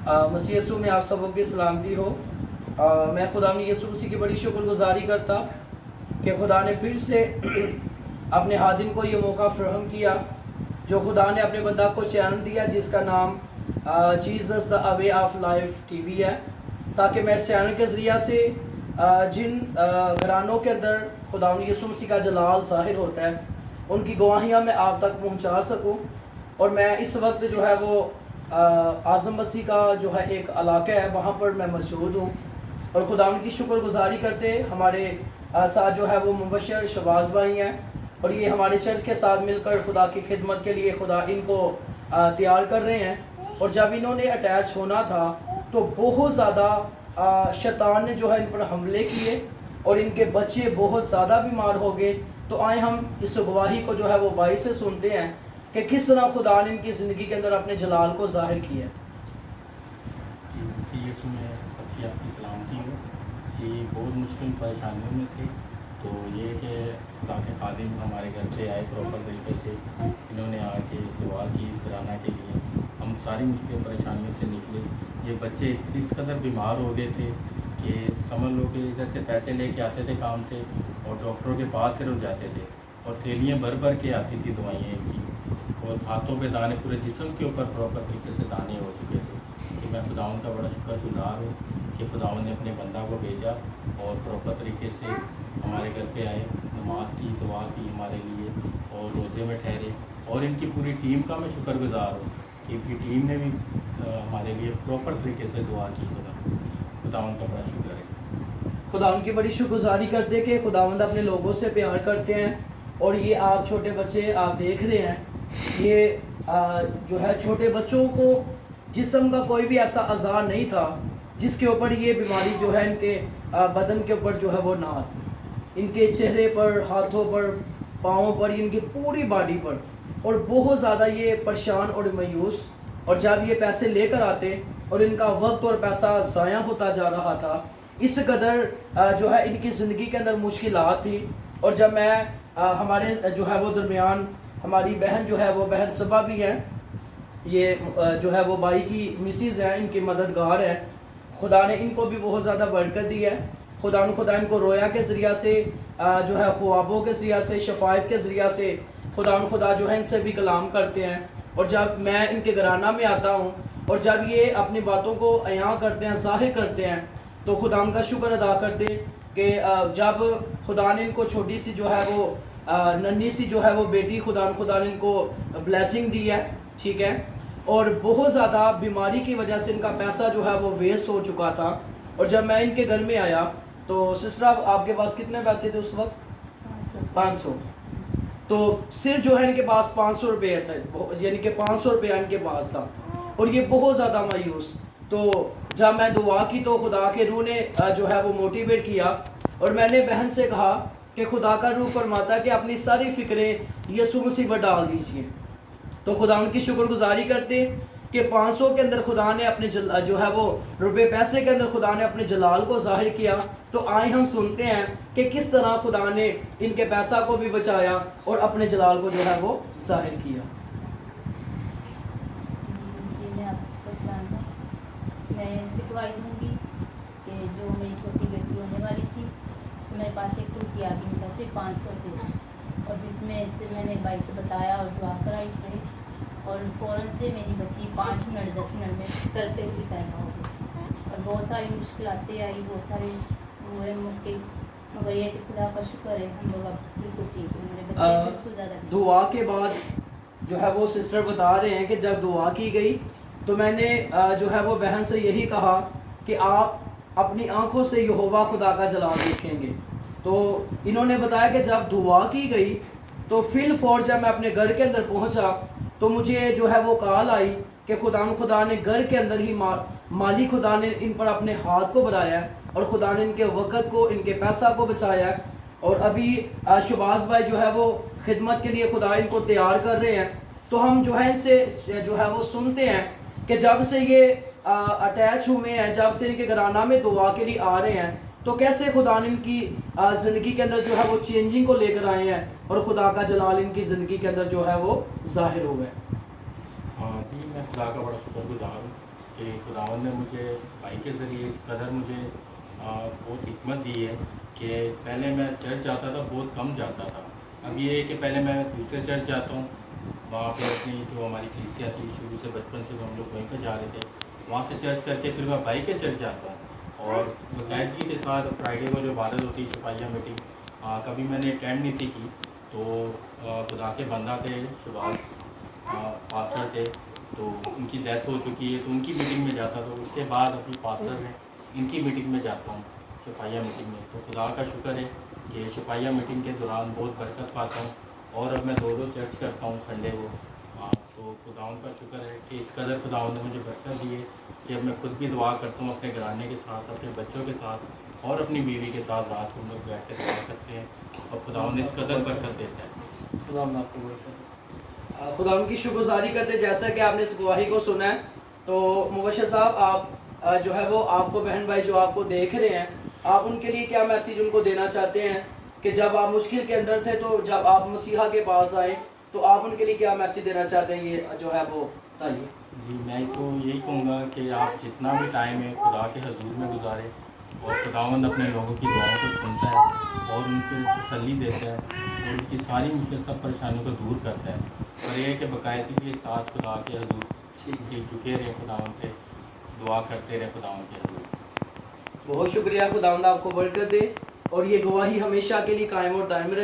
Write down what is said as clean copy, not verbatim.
مسیح یسوع میں آپ سبوں کی سلامتی ہو۔ میں خدا یسوع مسیح کی بڑی شکر گزاری کرتا کہ خدا نے پھر سے اپنے خادم کو یہ موقع فراہم کیا، جو خدا نے اپنے بندہ کو چینل دیا جس کا نام Jesus the way of life T V ہے، تاکہ میں اس چینل کے ذریعہ سے جن گھرانوں کے اندر خدا یسوع مسیح کا جلال ظاہر ہوتا ہے ان کی گواہیاں میں آپ تک پہنچا سکوں۔ اور میں اس وقت جو ہے وہ اعظم مسیح کا جو ہے ایک علاقہ ہے وہاں پر میں موجود ہوں، اور خدا ان کی شکر گزاری کرتے ہمارے ساتھ جو ہے وہ مبشر شباز بھائی ہیں، اور یہ ہمارے چرچ کے ساتھ مل کر خدا کی خدمت کے لیے خدا ان کو تیار کر رہے ہیں۔ اور جب انہوں نے اٹیچ ہونا تھا تو بہت زیادہ شیطان نے جو ہے ان پر حملے کیے اور ان کے بچے بہت زیادہ بیمار ہو گئے۔ تو آئے ہم اس گواہی کو جو ہے وہ بھائی سے سنتے ہیں کہ کس طرح خدا نے ان کی زندگی کے اندر اپنے جلال کو ظاہر کیا ہے۔ جی مسیح یسوع میں سب کی آپ کی سلامتی ہو۔ جی بہت مشکل پریشانیوں میں تھے، تو یہ کہ خدا کے خادم ہمارے گھر پہ آئے پراپر طریقے سے، انہوں نے آ کے دعا کی اس گھرانہ کے لیے، ہم ساری مشکل پریشانیوں سے نکلے۔ یہ بچے اس قدر بیمار ہو گئے تھے کہ سمجھ لو کہ ادھر سے پیسے لے کے آتے تھے کام سے اور ڈاکٹروں کے پاس سے رک جاتے تھے، اور تھیلیاں بھر بھر کے آتی تھی دوائیں ان کی، اور ہاتھوں پہ دانے، پورے جسم کے اوپر پراپر طریقے سے دانے ہو چکے تھے۔ کہ میں خداوند کا بڑا شکر گزار ہوں کہ خداوند نے اپنے بندہ کو بھیجا اور پراپر طریقے سے ہمارے گھر پہ آئے، نماز کی، دعا کی ہمارے لیے، اور روزے میں ٹھہرے۔ اور ان کی پوری ٹیم کا میں شکر گزار ہوں کہ ان کی ٹیم نے بھی ہمارے لیے پراپر طریقے سے دعا کی۔ خداوند کا بڑا شکر ہے۔ خداوند کی بڑی شکر گزاری کرتے کہ خداوند اپنے لوگوں سے پیار کرتے ہیں، اور یہ آپ چھوٹے بچے آپ دیکھ رہے ہیں، یہ جو ہے چھوٹے بچوں کو جسم کا کوئی بھی ایسا اعضاء نہیں تھا جس کے اوپر یہ بیماری جو ہے ان کے بدن کے اوپر جو ہے وہ نہ آتی۔ ان کے چہرے پر، ہاتھوں پر، پاؤں پر، ان کی پوری باڈی پر، اور بہت زیادہ یہ پریشان اور مایوس۔ اور جب یہ پیسے لے کر آتے اور ان کا وقت اور پیسہ ضائع ہوتا جا رہا تھا، اس قدر جو ہے ان کی زندگی کے اندر مشکلات تھی۔ اور جب میں ہمارے جو ہے وہ درمیان ہماری بہن جو ہے وہ بہن صبا بھی ہیں، یہ جو ہے وہ بھائی کی مسز ہیں، ان کی مددگار ہے، خدا نے ان کو بھی بہت زیادہ برکت دی ہے۔ خدا ان کو رویا کے ذریعہ سے جو ہے خوابوں کے ذریعہ سے، شفایت کے ذریعہ سے خدا جو ہے ان سے بھی کلام کرتے ہیں۔ اور جب میں ان کے گھرانہ میں آتا ہوں اور جب یہ اپنی باتوں کو عیاں کرتے ہیں، ظاہر کرتے ہیں، تو خدا ان کا شکر ادا کرتے کہ جب خدا نے ان کو چھوٹی سی جو ہے وہ ننھی سی جو ہے وہ بیٹی خدا نے ان کو بلیسنگ دی ہے، ٹھیک ہے، اور بہت زیادہ بیماری کی وجہ سے ان کا پیسہ جو ہے وہ ویسٹ ہو چکا تھا۔ اور جب میں ان کے گھر میں آیا تو سسٹر آپ کے پاس کتنے پیسے تھے اس وقت؟ 500۔ تو صرف جو ہے ان کے پاس 500 روپے تھے، یعنی کہ 500 روپیہ ان کے پاس تھا، اور یہ بہت زیادہ مایوس۔ تو جب میں دعا کی تو خدا کے روح نے جو ہے وہ موٹیویٹ کیا، اور میں نے بہن سے کہا کہ خدا کا روح فرماتا ہے کہ اپنی ساری فکریں یسوع مسیح پر ڈال دیجیے۔ تو خدا ان کی شکر گزاری کرتے کہ 500 کے اندر خدا نے اپنے جو ہے وہ روپے پیسے کے اندر خدا نے اپنے جلال کو ظاہر کیا۔ تو آئے ہم سنتے ہیں کہ کس طرح خدا نے ان کے پیسہ کو بھی بچایا اور اپنے جلال کو جو ہے وہ ظاہر کیا۔ میں آپ سب کو سلام ہے۔ میں سکھوائی دوں گی کہ جو میری چھوٹی بیٹی ہونے والی تھی، میرے پاس ایک روپیہ بھی نہیں تھا، صرف 500 روپے، اور جس میں سے میں نے بھائی کو بتایا اور دعا کرائی تھی، اور فوراً سے میری بچی 5 منٹ 10 منٹ میں سر پہ بھی پیدا ہو گئی، اور بہت ساری مشکلاتیں آئی، بہت سارے ہوئے موقع، مگر یہ کہ خدا کا شکر ہے ہم لوگ اب بالکل ٹھیک ہیں، میرے بچے بالکل زیادہ ٹھیک۔ دعا کے بعد جو ہے وہ سسٹر بتا رہے ہیں کہ جب دعا کی گئی تو میں نے جو ہے وہ بہن سے یہی کہا کہ آپ اپنی آنکھوں سے یہوہ خدا کا جلال دیکھیں گے۔ تو انہوں نے بتایا کہ جب دعا کی گئی تو فی الفور جب میں اپنے گھر کے اندر پہنچا تو مجھے جو ہے وہ کال آئی کہ خدا نے گھر کے اندر ہی مالی خدا نے ان پر اپنے ہاتھ کو بڑھایا ہے، اور خدا نے ان کے وقت کو، ان کے پیسہ کو بچایا ہے۔ اور ابھی شباز بھائی جو ہے وہ خدمت کے لیے خدا ان کو تیار کر رہے ہیں۔ تو ہم جو ہے ان سے جو ہے وہ سنتے ہیں کہ جب سے یہ اٹیچ ہوئے ہیں، جب سے ان کے گھرانہ میں دعا کے لیے آ رہے ہیں، تو کیسے خدا نے ان کی زندگی کے اندر جو ہے وہ چینجنگ کو لے کر آئے ہیں، اور خدا کا جلال ان کی زندگی کے اندر جو ہے وہ ظاہر ہو گئے۔ ہاں جی، میں خدا کا بڑا شکر گزار ہوں کہ خداوند نے مجھے بھائی کے ذریعے اس قدر مجھے بہت حکمت دی ہے کہ پہلے میں چرچ جاتا تھا، بہت کم جاتا تھا. اب یہ ہے کہ پہلے میں دوسرے چرچ جاتا ہوں، وہاں پہ اپنی جو ہماری کلیسیا تھی شروع سے بچپن سے ہم لوگ وہیں پہ جا رہے تھے، وہاں سے چرچ کر کے پھر میں بھائی کے چرچ جاتا ہوں. اور باقاعدگی کے ساتھ فرائیڈے کو جو عبادت ہوتی ہے شفائیہ میٹنگ، کبھی میں نے اٹینڈ نہیں تھی کی، تو خدا کے بندہ تھے شباز پاسٹر تھے، تو ان کی ڈیتھ ہو چکی ہے، تو ان کی میٹنگ میں جاتا تھا. اس کے بعد ابھی پاسٹر ہیں ان کی میٹنگ میں جاتا ہوں، شفائیہ میٹنگ میں. تو خدا کا شکر ہے کہ شفائیہ میٹنگ کے دوران بہت برکت پاتا ہوں، اور اب میں 2 چرچ کرتا ہوں سنڈے کو. تو خداوند کا شکر ہے کہ اس قدر خداوند نے مجھے برکت دی ہے کہ اب میں خود بھی دعا کرتا ہوں اپنے گھرانے کے ساتھ، اپنے بچوں کے ساتھ اور اپنی بیوی کے ساتھ. رات کو ہم لوگ بیٹھ کے دعا کرتے ہیں اور خداوند اس قدر برکت دیتا ہے. خداوند آپ کو برکت دے. خداوند کی شکر گزاری کرتے. جیسا کہ آپ نے اس گواہی کو سنا ہے، تو مبشر صاحب آپ جو ہے وہ آپ کو بہن بھائی جو آپ کو دیکھ رہے ہیں، آپ ان کے لیے کیا میسیج ان کو دینا چاہتے ہیں کہ جب آپ مشکل کے اندر تھے تو جب آپ مسیحا کے پاس آئے تو آپ ان کے لیے کیا میسیج دینا چاہتے ہیں؟ یہ جو ہے وہ بتائیے. جی میں تو یہی کہوں گا کہ آپ جتنا بھی ٹائم ہے خدا کے حضور میں گزارے، اور خداوند اپنے لوگوں کی دعاؤں کو سنتا ہے اور ان کو تسلی دیتا ہے اور ان کی ساری مشکل سب پریشانیوں کو دور کرتا ہے. اور یہ ہے کہ باقاعدگی کے ساتھ خدا کے حضور جھکے رہے، خداوند سے دعا کرتے رہے خداوند کے حضور. بہت شکریہ. خداوند آپ کو برکت دے اور یہ گواہی ہمیشہ کے لیے قائم اور دائم رہے.